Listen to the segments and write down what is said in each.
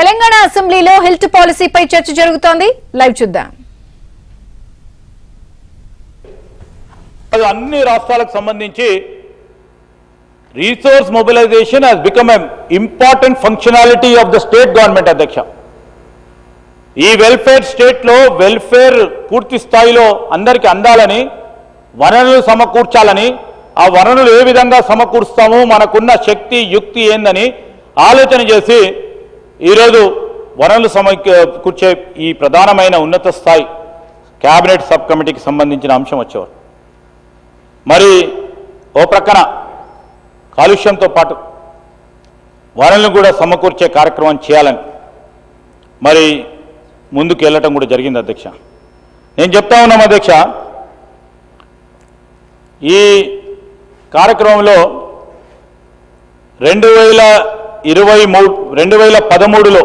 తెలంగాణ అసెంబ్లీలో హెల్త్ పాలసీపై చర్చ జరుగుతోంది. లైవ్ చూద్దాం. అన్ని రాష్ట్రాలకు సంబంధించి resource mobilization has become an important functionality of the state government అధ్యక్ష. ఈ వెల్ఫేర్ స్టేట్లో వెల్ఫేర్ పూర్తి స్థాయిలో అందరికీ అందాలని, వనరులు సమకూర్చాలని, ఆ వనరులు ఏ విధంగా సమకూరుస్తాము, మనకున్న శక్తి యుక్తి ఏందని ఆలోచన చేసి ఈరోజు వనరులు సమకూర్చే ఈ ప్రధానమైన ఉన్నత స్థాయి క్యాబినెట్ సబ్ కమిటీకి సంబంధించిన అంశం వచ్చేవారు. మరి ఓ ప్రక్కన కాలుష్యంతో పాటు వనరులను కూడా సమకూర్చే కార్యక్రమం చేయాలని మరి ముందుకు వెళ్ళటం కూడా జరిగింది అధ్యక్ష. నేను చెప్తా ఉన్నాం అధ్యక్ష, ఈ కార్యక్రమంలో 2013లో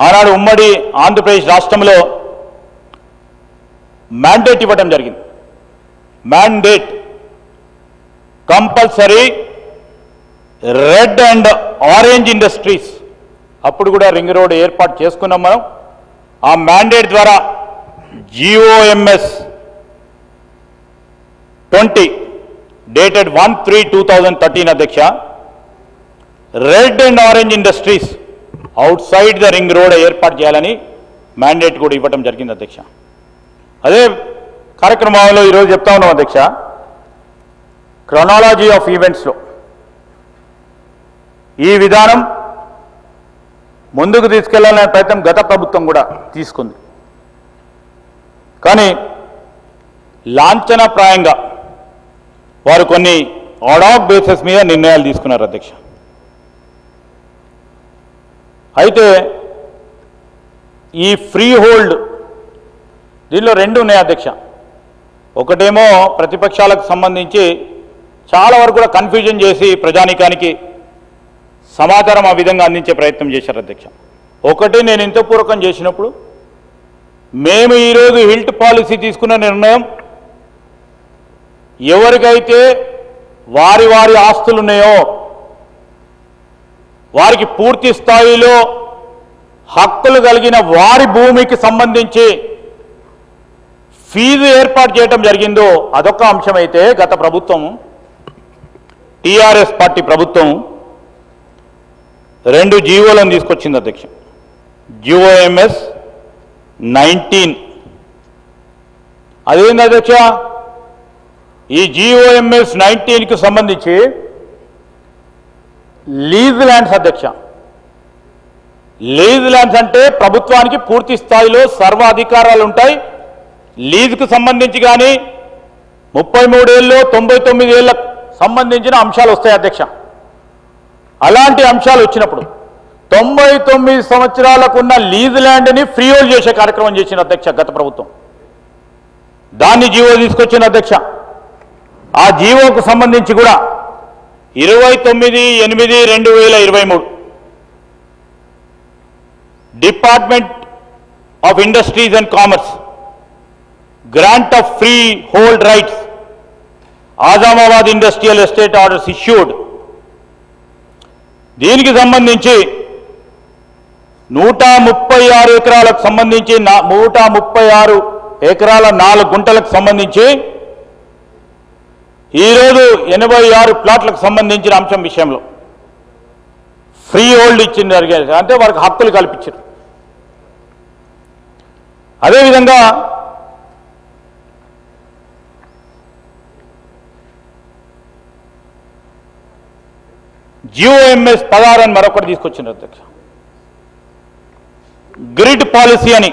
ఆనాడు ఉమ్మడి ఆంధ్రప్రదేశ్ రాష్ట్రంలో మ్యాండేట్ ఇవ్వడం జరిగింది. Mandate compulsory red and orange industries. అప్పుడు కూడా రింగ్ రోడ్ ఏర్పాటు చేసుకున్నాం మనం. ఆ మ్యాండేట్ ద్వారా GOMS 20 డేటెడ్ 1/3/2013 అధ్యక్ష, red and orange industries out side the ring road ఏర్పాటు చేయాలని మ్యాండేట్ కూడా ఇవ్వడం జరిగింది అధ్యక్ష. అదే కార్యక్రమంలో ఈరోజు చెప్తా ఉన్నాం అధ్యక్ష, క్రొనాలజీ ఆఫ్ ఈవెంట్స్లో ఈ విధానం ముందుకు తీసుకెళ్లాలనే ప్రయత్నం గత ప్రభుత్వం కూడా తీసుకుంది. కానీ లాంఛనప్రాయంగా వారు కొన్ని ఆడాక్ బేసిస్ మీద నిర్ణయాలు తీసుకున్నారు అధ్యక్ష. అయితే ఈ ఫ్రీ హోల్డ్ దీనిలో రెండు ఉన్నాయి అధ్యక్ష. ఒకటేమో ప్రతిపక్షాలకు సంబంధించి చాలా వరకు కూడా కన్ఫ్యూజన్ చేసి ప్రజానీకానికి సమాచారం ఆ విధంగా అందించే ప్రయత్నం చేశారు అధ్యక్ష. ఒకటి, నేను ఇంతపూర్వకం చేసినప్పుడు మేము ఈరోజు హెల్త్ పాలసీ తీసుకున్న నిర్ణయం ఎవరికైతే వారి వారి ఆస్తులు ఉన్నాయో వారికి పూర్తి స్థాయిలో హక్కులు కలిగిన వారి భూమికి సంబంధించి ఫీజు ఏర్పాటు చేయడం జరిగిందో అదొక అంశమైతే, గత ప్రభుత్వం టీఆర్ఎస్ పార్టీ ప్రభుత్వం 2 జీవోలను తీసుకొచ్చింది అధ్యక్ష. GOMS 19. అదేంటి అధ్యక్ష, ఈ GOMS 19కి సంబంధించి లీజ్ ల్యాండ్స్ అధ్యక్ష. లీజ్ ల్యాండ్స్ అంటే ప్రభుత్వానికి పూర్తి స్థాయిలో సర్వాధికారాలు ఉంటాయి. లీజుకు సంబంధించి కానీ 33 ఏళ్ళు 99 ఏళ్ళకు సంబంధించిన అంశాలు వస్తాయి అధ్యక్ష. అలాంటి అంశాలు వచ్చినప్పుడు 99 సంవత్సరాలకున్న లీజ్ ల్యాండ్ని ఫ్రీ హోల్డ్ చేసే కార్యక్రమం చేసిన అధ్యక్ష గత ప్రభుత్వం. దాన్ని జీవో తీసుకొచ్చిన అధ్యక్ష. ఆ జీవోకు సంబంధించి కూడా 29/8/2023 department of industries and commerce grant of free hold rights Azamabad industrial estate orders issued. దీనికి సంబంధించి 136 ఎకరాలకు సంబంధించి 136 ఎకరాల 4 గుంటలకు సంబంధించి ఈరోజు 86 ప్లాట్లకు సంబంధించిన అంశం విషయంలో ఫ్రీ హోల్డ్ ఇచ్చింది, అంటే వారికి హక్కులు కల్పించారు. అదేవిధంగా GOMS 16 అని మరొకటి తీసుకొచ్చింది అధ్యక్ష. గ్రిడ్ పాలసీ అని,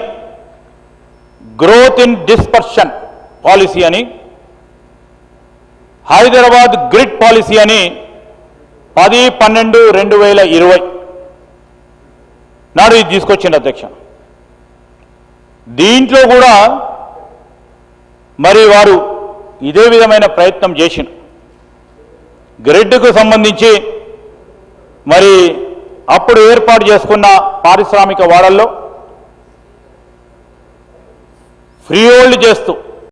గ్రోత్ ఇన్ డిస్పర్షన్ పాలసీ అని, హైదరాబాద్ గ్రిడ్ పాలసీ అని 10/12/2020 నాడు ఇది తీసుకొచ్చింది అధ్యక్ష. దీంట్లో కూడా మరి వారు ఇదే విధమైన ప్రయత్నం చేసిన గ్రిడ్కు సంబంధించి మరి అప్పుడు ఏర్పాటు చేసుకున్న పారిశ్రామిక వాడల్లో ఫ్రీ హోల్డ్ చేస్తూ